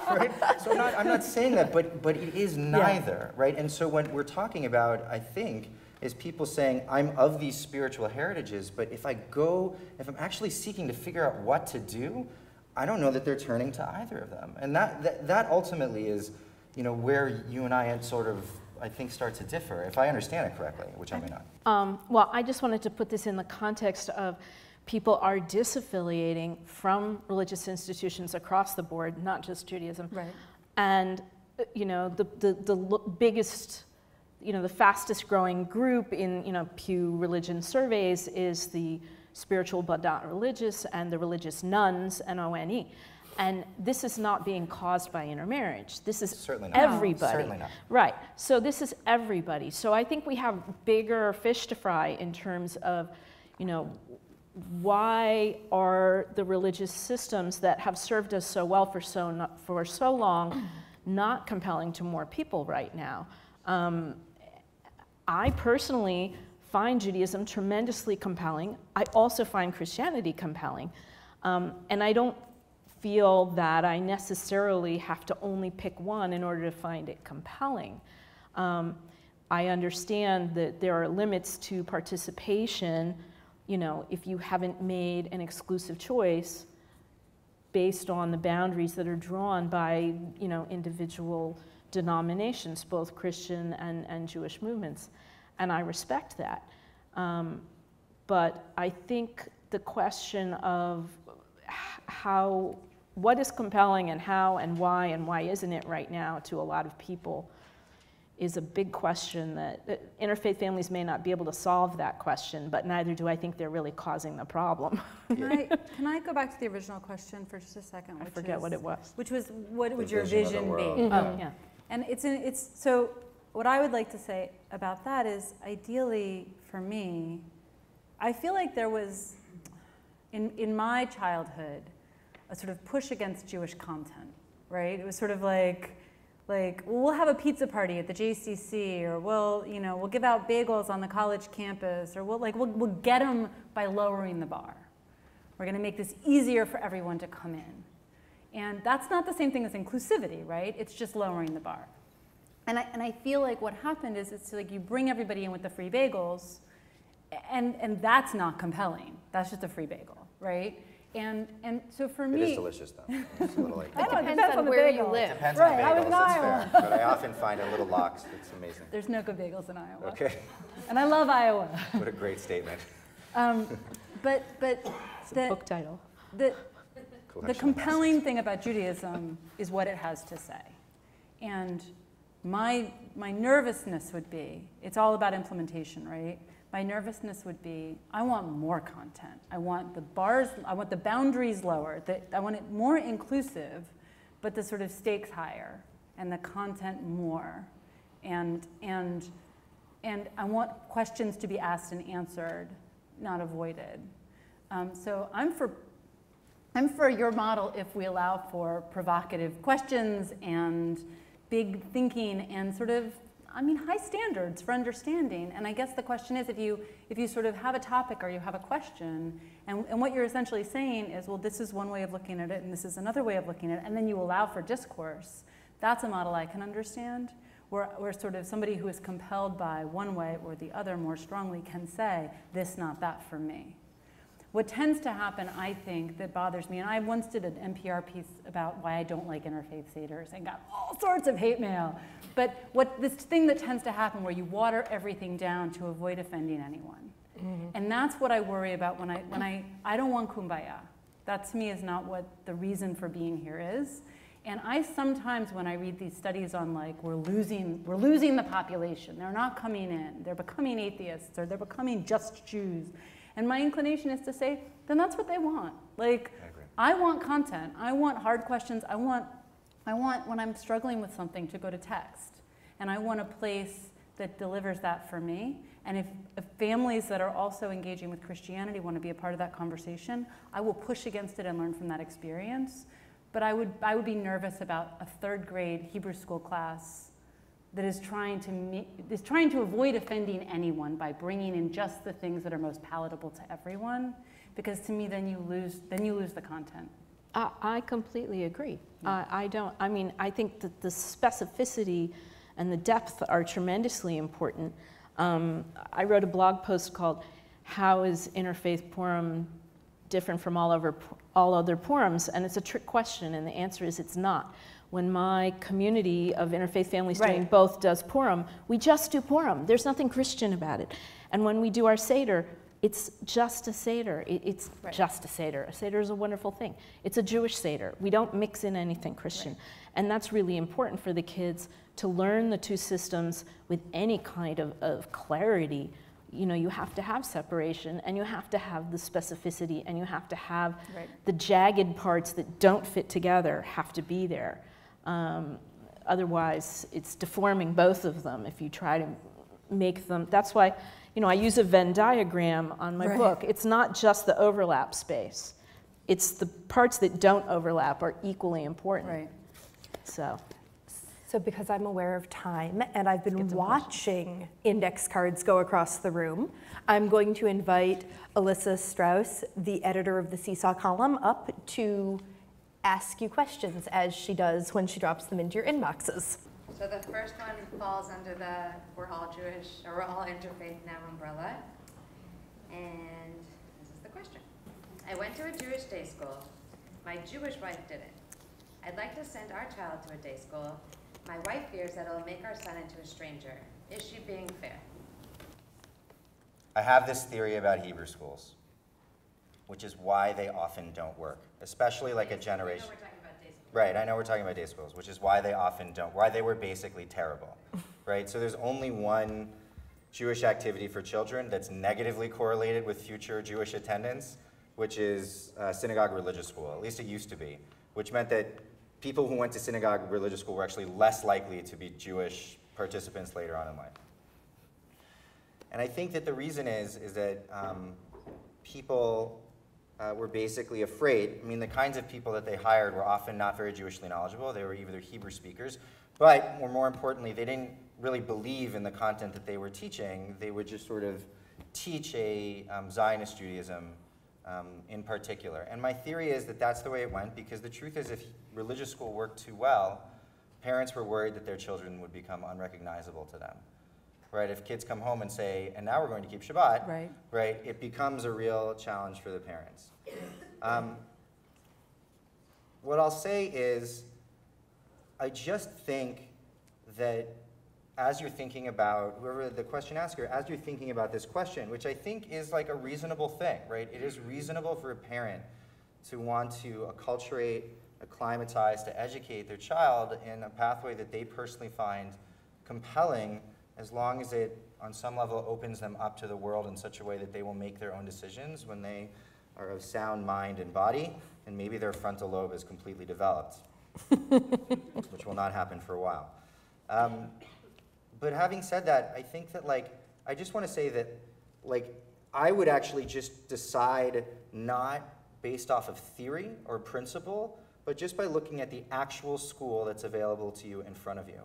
Speaker 3: right? So I'm not saying that, but it is neither, right? And so what we're talking about, I think, is people saying, I'm of these spiritual heritages, but if I'm actually seeking to figure out what to do, I don't know that they're turning to either of them. And that ultimately is, where you and I sort of, I think, start to differ, if I understand it correctly, which I may not.
Speaker 2: Well, I just wanted to put this in the context of people are disaffiliating from religious institutions across the board, not just Judaism.
Speaker 4: Right.
Speaker 2: And, the biggest, the fastest growing group in, Pew Religion surveys is the spiritual but not religious and the religious nuns, N-O-N-E. And this is not being caused by intermarriage. This is
Speaker 3: certainly not.
Speaker 2: everybody.
Speaker 3: No, certainly not.
Speaker 2: Right. So this is everybody. So I think we have bigger fish to fry in terms of, why are the religious systems that have served us so well for so long not compelling to more people right now? I personally find Judaism tremendously compelling. I also find Christianity compelling. And I don't feel that I necessarily have to only pick one in order to find it compelling. I understand that there are limits to participation, if you haven't made an exclusive choice based on the boundaries that are drawn by, individual denominations, both Christian and Jewish movements. And I respect that. But I think the question of what is compelling and how and why isn't it right now to a lot of people is a big question that interfaith families may not be able to solve that question, but neither do I think they're really causing the problem.
Speaker 4: Can I go back to the original question for just a second?
Speaker 2: I forget what it was.
Speaker 4: Which was, what would your vision be?
Speaker 2: Oh, yeah.
Speaker 4: And so what I would like to say about that is, ideally for me, I feel like there was, in my childhood, a sort of push against Jewish content, right? It was sort of like, we'll have a pizza party at the JCC, or we'll give out bagels on the college campus, or we'll get them by lowering the bar. We're going to make this easier for everyone to come in. And that's not the same thing as inclusivity, right? It's just lowering the bar. And I feel like what happened is it's like you bring everybody in with the free bagels, and that's not compelling. That's just a free bagel, right? And so for me,
Speaker 3: it is delicious though. It's a little like
Speaker 1: It depends on where you live.
Speaker 3: Depends
Speaker 4: Right, I
Speaker 3: on
Speaker 4: was
Speaker 3: bagels,
Speaker 4: in
Speaker 3: that's
Speaker 4: Iowa.
Speaker 3: fair. But I often find a little lox. It's amazing.
Speaker 4: there's no good bagels in Iowa.
Speaker 3: Okay.
Speaker 4: And I love Iowa.
Speaker 3: What a great statement.
Speaker 4: But
Speaker 2: It's a book title.
Speaker 4: The compelling thing about Judaism is what it has to say. And my nervousness would be, it's all about implementation, right? My nervousness would be, I want more content. I want the boundaries lower. I want it more inclusive, but the sort of stakes higher, and the content more. And I want questions to be asked and answered, not avoided. So I'm for your model if we allow for provocative questions and big thinking and sort of, high standards for understanding. And I guess the question is, if you sort of have a topic or you have a question, and what you're essentially saying is, well, this is one way of looking at it, and this is another way of looking at it, and then you allow for discourse, that's a model I can understand, where sort of somebody who is compelled by one way or the other more strongly can say, this, not that for me. What tends to happen, I think, that bothers me, and I once did an NPR piece about why I don't like interfaith seders and got all sorts of hate mail. But this thing that tends to happen where you water everything down to avoid offending anyone. Mm-hmm. And that's what I worry about when I don't want kumbaya. That to me is not what the reason for being here is. And I sometimes, when I read these studies on like, we're losing the population, they're not coming in, they're becoming atheists, or they're becoming just Jews. And my inclination is to say, then that's what they want. Like, I want content. I want hard questions. I want when I'm struggling with something to go to text. And I want a place that delivers that for me. And if families that are also engaging with Christianity want to be a part of that conversation, I will push against it and learn from that experience. But I would be nervous about a third grade Hebrew school class that is trying to avoid offending anyone by bringing in just the things that are most palatable to everyone, because to me, then you lose the content.
Speaker 2: I completely agree.
Speaker 4: Yeah.
Speaker 2: I think that the specificity and the depth are tremendously important. I wrote a blog post called "How is Interfaith Purim different from all other Purims?" And it's a trick question, and the answer is it's not. When my community of interfaith families doing both does Purim, we just do Purim. There's nothing Christian about it. And when we do our Seder, it's just a Seder. It's just a Seder. A Seder is a wonderful thing. It's a Jewish Seder. We don't mix in anything Christian. Right. And that's really important for the kids to learn the two systems with any kind of clarity. You know, you have to have separation, and you have to have the specificity, and you have to have the jagged parts that don't fit together have to be there. Otherwise, it's deforming both of them if you try to make them. That's why, I use a Venn diagram on my book. It's not just the overlap space. It's the parts that don't overlap are equally important.
Speaker 4: Right.
Speaker 1: So because I'm aware of time and I've been watching index cards go across the room, I'm going to invite Alyssa Strauss, the editor of the Seesaw column, up to ask you questions, as she does when she drops them into your inboxes.
Speaker 5: So the first one falls under the we're all Jewish, or we're all interfaith now umbrella. And this is the question. I went to a Jewish day school. My Jewish wife didn't. I'd like to send our child to a day school. My wife fears that it'll make our son into a stranger. Is she being fair?
Speaker 3: I have this theory about Hebrew schools, which is why they often don't work, especially like a generation.
Speaker 5: I know we're talking about day schools.
Speaker 3: Right, I know we're talking about day schools, which is why they often don't, why they were basically terrible, right? So there's only one Jewish activity for children that's negatively correlated with future Jewish attendance, which is synagogue religious school. At least it used to be, which meant that people who went to synagogue religious school were actually less likely to be Jewish participants later on in life. And I think that the reason is that people were basically afraid. I mean, the kinds of people that they hired were often not very Jewishly knowledgeable. They were either Hebrew speakers, but more importantly, they didn't really believe in the content that they were teaching. They would just sort of teach a Zionist Judaism in particular. And my theory is that that's the way it went, because the truth is, if religious school worked too well, parents were worried that their children would become unrecognizable to them. Right? If kids come home and say, and now we're going to keep Shabbat, right, it becomes a real challenge for the parents. What I'll say is, I just think that as you're thinking about, whoever the question asker, as you're thinking about this question, which I think is like a reasonable thing, right? It is reasonable for a parent to want to acculturate, acclimatize, to educate their child in a pathway that they personally find compelling, as long as it, on some level, opens them up to the world in such a way that they will make their own decisions when they are of sound mind and body, and maybe their frontal lobe is completely developed, which will not happen for a while. But having said that, I think that, like, I just want to say that, like, I would actually just decide not based off of theory or principle, but just by looking at the actual school that's available to you in front of you,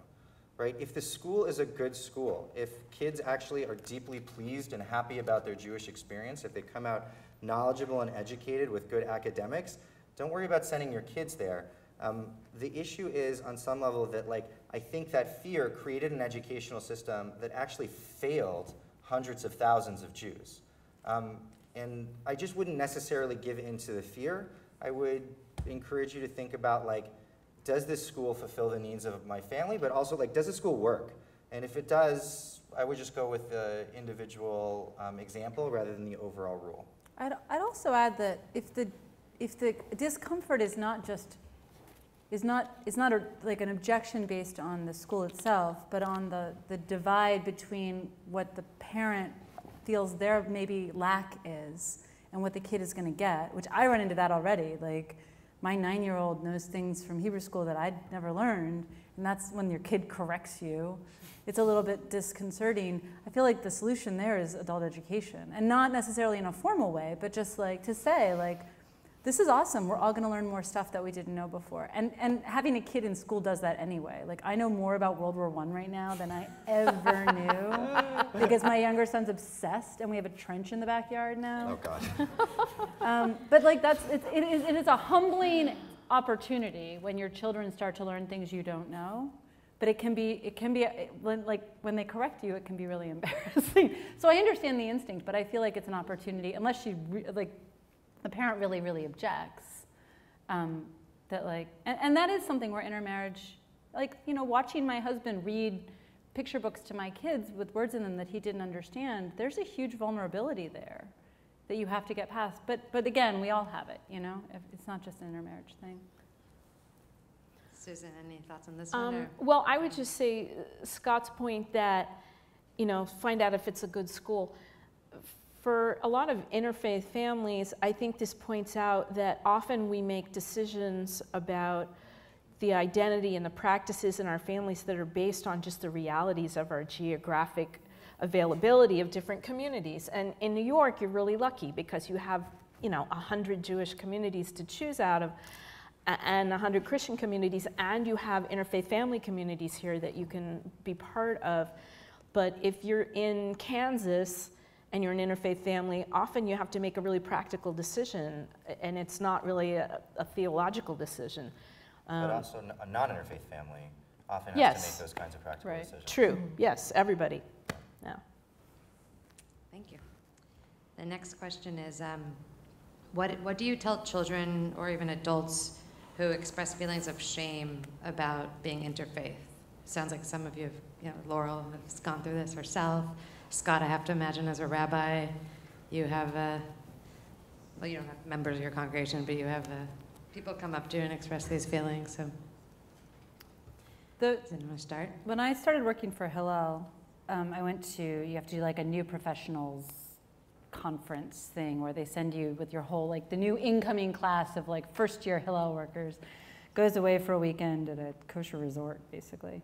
Speaker 3: right? If the school is a good school, if kids actually are deeply pleased and happy about their Jewish experience, if they come out knowledgeable and educated with good academics, don't worry about sending your kids there. The issue is, on some level, that, like, I think that fear created an educational system that actually failed hundreds of thousands of Jews. And I just wouldn't necessarily give in to the fear. I would encourage you to think about, like, does this school fulfill the needs of my family, but also, like, does the school work? And if it does, I would just go with the individual example rather than the overall rule.
Speaker 4: I'd also add that if the discomfort is not just like an objection based on the school itself, but on the divide between what the parent feels their maybe lack is and what the kid is going to get, which I run into that already. Like, my 9-year-old knows things from Hebrew school that I'd never learned, and that's when your kid corrects you. It's a little bit disconcerting. I feel like the solution there is adult education, and not necessarily in a formal way, but just like to say, like, this is awesome. We're all going to learn more stuff that we didn't know before. And having a kid in school does that anyway. Like, I know more about World War I right now than I ever knew, because my younger son's obsessed, and we have a trench in the backyard now.
Speaker 3: Oh, God.
Speaker 4: But, like, it is a humbling opportunity when your children start to learn things you don't know. But it can be like, when they correct you, it can be really embarrassing. So I understand the instinct, but I feel like it's an opportunity, unless you the parent really, really objects, that, like, and that is something where intermarriage, like, you know, watching my husband read picture books to my kids with words in them that he didn't understand, there's a huge vulnerability there that you have to get past. But again, we all have it, you know? It's not just an intermarriage thing.
Speaker 5: Susan, any thoughts on this one?
Speaker 2: Well, I would just say Scott's point that, you know, find out if it's a good school. For a lot of interfaith families, I think this points out that often we make decisions about the identity and the practices in our families that are based on just the realities of our geographic availability of different communities. And in New York, you're really lucky because you have, you know, 100 Jewish communities to choose out of, and 100 Christian communities, and you have interfaith family communities here that you can be part of. But if you're in Kansas and you're an interfaith family, often you have to make a really practical decision, and it's not really a theological decision.
Speaker 3: But also a non-interfaith family often has
Speaker 2: yes.
Speaker 3: to make those kinds of practical decisions.
Speaker 2: True, yes, everybody. Yeah.
Speaker 5: Thank you. The next question is, what do you tell children or even adults who express feelings of shame about being interfaith? Sounds like some of you, Laurel has gone through this herself. Scott, I have to imagine, as a rabbi, you have, well, you don't have members of your congregation, but you have people come up to you and express these feelings. So, does anyone want to start?
Speaker 4: When I started working for Hillel, I went to, you have to do like a new professionals conference thing where they send you with your whole, like the new incoming class of like first year Hillel workers, goes away for a weekend at a kosher resort, basically.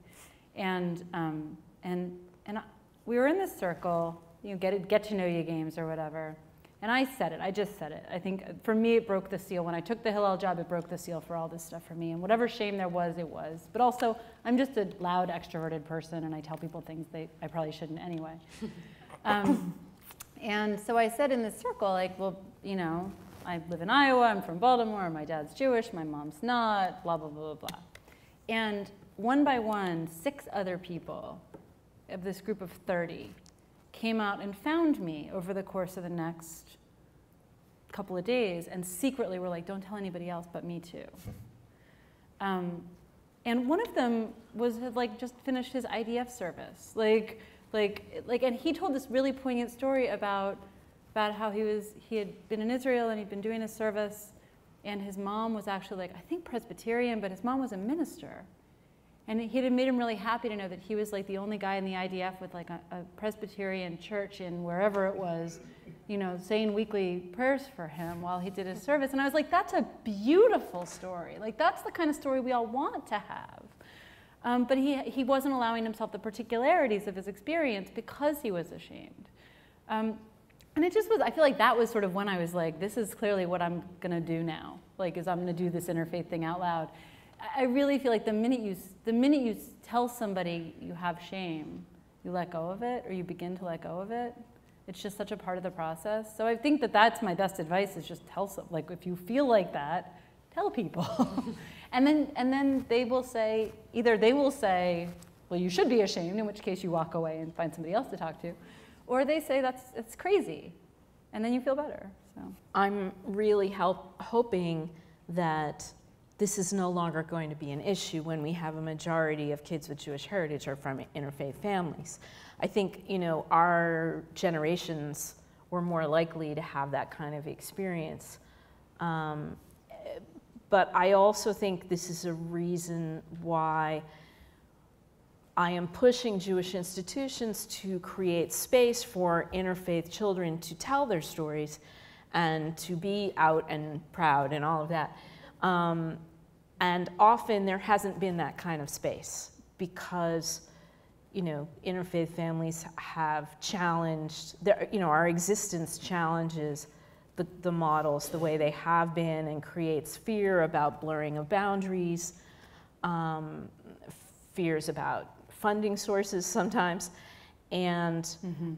Speaker 4: And we were in this circle, get to know you games or whatever. And I said it, I just said it. I think for me it broke the seal. When I took the Hillel job, it broke the seal for all this stuff for me. And whatever shame there was, it was. But also, I'm just a loud, extroverted person, and I tell people things I probably shouldn't anyway. And so I said in this circle, like, well, I live in Iowa, I'm from Baltimore, my dad's Jewish, my mom's not, blah, blah, blah, blah, blah. And one by one, 6 other people of this group of 30 came out and found me over the course of the next couple of days and secretly were like, don't tell anybody else but me too. And one of them had like just finished his IDF service. And he told this really poignant story about how he had been in Israel and he'd been doing his service, and his mom was actually like, I think Presbyterian, but his mom was a minister. And it had made him really happy to know that he was like the only guy in the IDF with like a Presbyterian church in wherever it was, you know, saying weekly prayers for him while he did his service. And I was like, that's a beautiful story. Like, that's the kind of story we all want to have. But he wasn't allowing himself the particularities of his experience because he was ashamed. And it just was, I feel like that was sort of when I was like, this is clearly what I'm gonna do now. Like, is I'm gonna do this interfaith thing out loud. I really feel like the minute you tell somebody you have shame, you let go of it, or you begin to let go of it. It's just such a part of the process. So I think that that's my best advice, is just tell some, like, if you feel like that, tell people. and then they will say, either they will say, well, you should be ashamed, in which case you walk away and find somebody else to talk to, or they say it's crazy, and then you feel better. So
Speaker 2: I'm really hoping that this is no longer going to be an issue when we have a majority of kids with Jewish heritage are from interfaith families. I think, you know, our generations were more likely to have that kind of experience. But I also think this is a reason why I am pushing Jewish institutions to create space for interfaith children to tell their stories and to be out and proud and all of that. And often there hasn't been that kind of space because, you know, interfaith families have challenged, you know, our existence challenges the models the way they have been, and creates fear about blurring of boundaries, fears about funding sources sometimes. And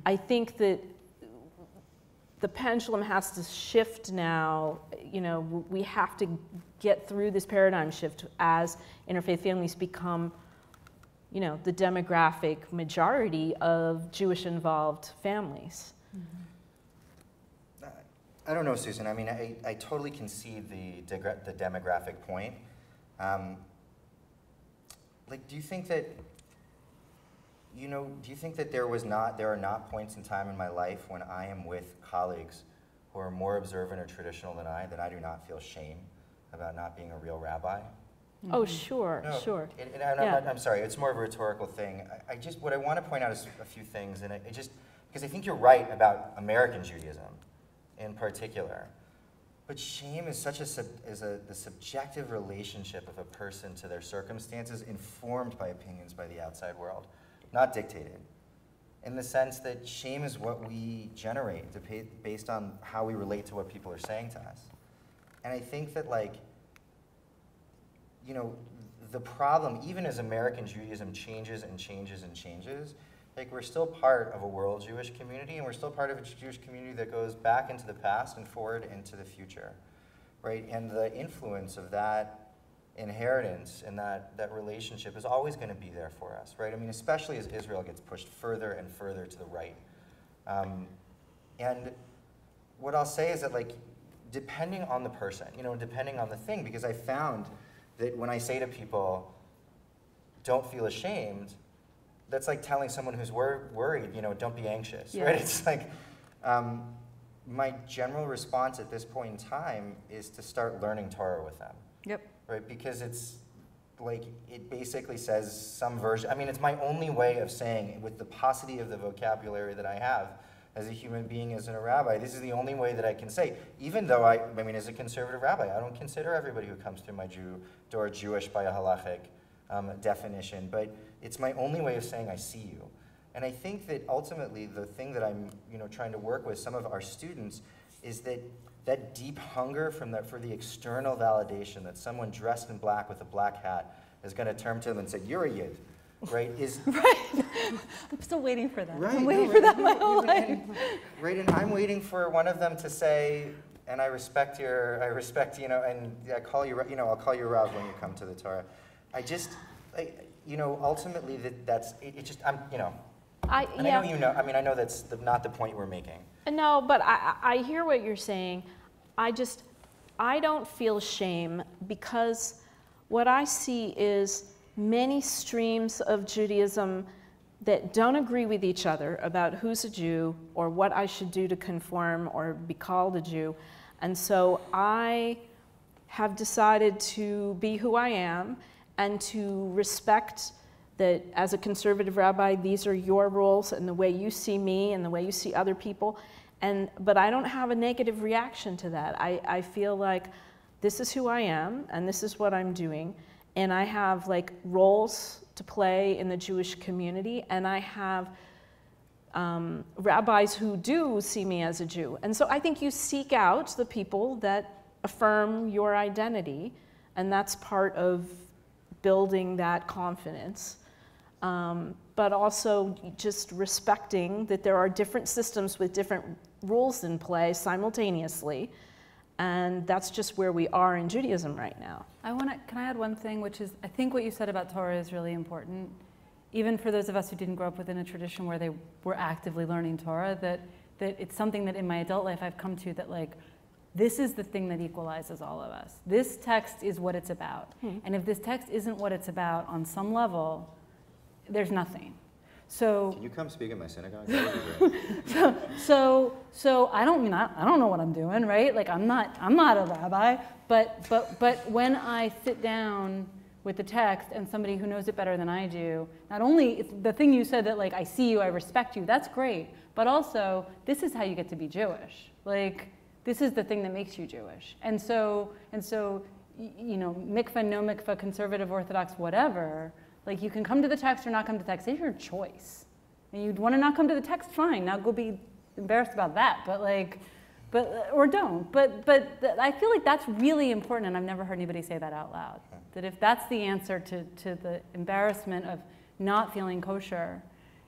Speaker 2: I think that the pendulum has to shift now. You know, we have to get through this paradigm shift as interfaith families become, you know, the demographic majority of Jewish-involved families.
Speaker 3: I don't know, Susan. I mean, I totally concede the demographic point. Like, do you think that, you know, do you think that there are not points in time in my life when I am with colleagues who are more observant or traditional than I do not feel shame about not being a real rabbi?
Speaker 2: Oh, sure,
Speaker 3: No,
Speaker 2: sure.
Speaker 3: I'm sorry, it's more of a rhetorical thing. What I want to point out is a few things, and because I think you're right about American Judaism in particular. But shame is such the subjective relationship of a person to their circumstances, informed by opinions by the outside world, not dictated. In the sense that shame is what we generate based on how we relate to what people are saying to us. And I think that, like, you know, the problem, even as American Judaism changes and changes and changes, like, we're still part of a world Jewish community, and we're still part of a Jewish community that goes back into the past and forward into the future, right? And the influence of that inheritance and that relationship is always going to be there for us, right? I mean, especially as Israel gets pushed further and further to the right. And what I'll say is that, like, depending on the person, you know, depending on the thing, because I found that when I say to people, don't feel ashamed, that's like telling someone who's worried, you know, don't be anxious, right? It's like, my general response at this point in time is to start learning Torah with them.
Speaker 4: Yep.
Speaker 3: Right, because it's like, it basically says some version, I mean, it's my only way of saying, with the paucity of the vocabulary that I have as a human being, as a rabbi, this is the only way that I can say, even though I mean, as a conservative rabbi, I don't consider everybody who comes through my door Jewish by a halachic definition, but it's my only way of saying I see you. And I think that ultimately the thing that I'm, you know, trying to work with some of our students is that deep hunger for the external validation that someone dressed in black with a black hat is going to turn to them and say, you're a Yid, right? Right.
Speaker 4: I'm still waiting for that.
Speaker 3: Right,
Speaker 4: I'm waiting for that my whole life.
Speaker 3: And I'm waiting for one of them to say, and I respect, you know, and I call you, you know, I'll call you Rav when you come to the Torah. You know, ultimately you know, I know you know, I mean, I know that's not the point we're making.
Speaker 2: No, but I hear what you're saying. I don't feel shame, because what I see is many streams of Judaism that don't agree with each other about who's a Jew or what I should do to conform or be called a Jew. And so I have decided to be who I am and to respect that as a conservative rabbi, these are your rules and the way you see me and the way you see other people. But I don't have a negative reaction to that. I feel like this is who I am and this is what I'm doing. And I have like roles to play in the Jewish community, and I have rabbis who do see me as a Jew. And so I think you seek out the people that affirm your identity, and that's part of building that confidence. But also just respecting that there are different systems with different rules in play simultaneously. And that's just where we are in Judaism right now.
Speaker 4: Can I add one thing, which is, I think what you said about Torah is really important. Even for those of us who didn't grow up within a tradition where they were actively learning Torah, that it's something that in my adult life I've come to, that like, this is the thing that equalizes all of us. This text is what it's about. And if this text isn't what it's about on some level, there's nothing. So
Speaker 3: can you come speak at my synagogue?
Speaker 4: so I don't know what I'm doing, right? Like I'm not a rabbi, but when I sit down with the text and somebody who knows it better than I do, not only the thing you said that like I see you, I respect you, that's great, but also this is how you get to be Jewish. Like this is the thing that makes you Jewish. And so you know, mikvah, no mikvah, conservative, Orthodox, whatever. Like you can come to the text or not come to the text. It's your choice. And you'd want to not come to the text, fine. Now go be embarrassed about that. Or don't. But I feel like that's really important, and I've never heard anybody say that out loud. That if that's the answer to the embarrassment of not feeling kosher,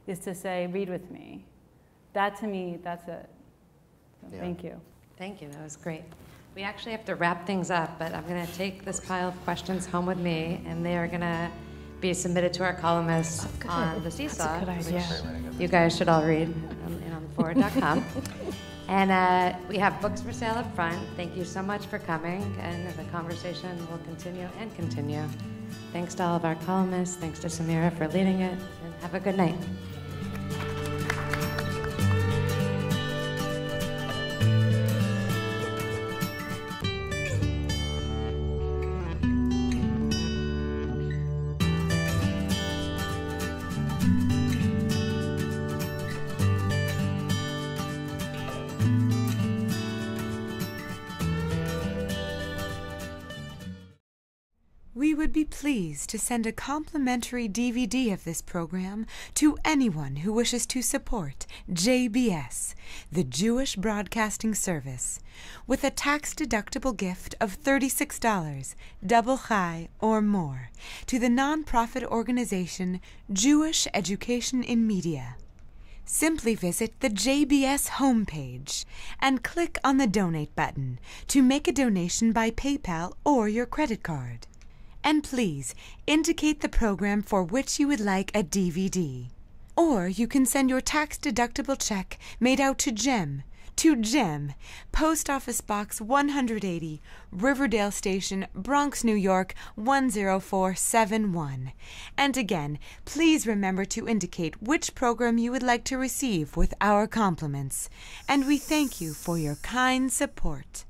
Speaker 4: is to say, read with me. That to me, that's it. So
Speaker 3: Yeah.
Speaker 4: Thank you.
Speaker 5: Thank you, that was great. We actually have to wrap things up, but I'm going to take this pile of questions home with me, and they are going to be submitted to our columnists on the Seesaw, which you guys should all read on theforward.com. And we have books for sale up front. Thank you so much for coming, and the conversation will continue and continue. Thanks to all of our columnists. Thanks to Samira for leading it, and have a good night.
Speaker 6: We would be pleased to send a complimentary DVD of this program to anyone who wishes to support JBS, the Jewish Broadcasting Service, with a tax-deductible gift of $36, double chai or more, to the nonprofit organization Jewish Education in Media. Simply visit the JBS homepage and click on the Donate button to make a donation by PayPal or your credit card. And please indicate the program for which you would like a DVD. Or you can send your tax-deductible check made out to Jem, Post Office Box 180, Riverdale Station, Bronx, New York 10471. And again, please remember to indicate which program you would like to receive with our compliments. And we thank you for your kind support.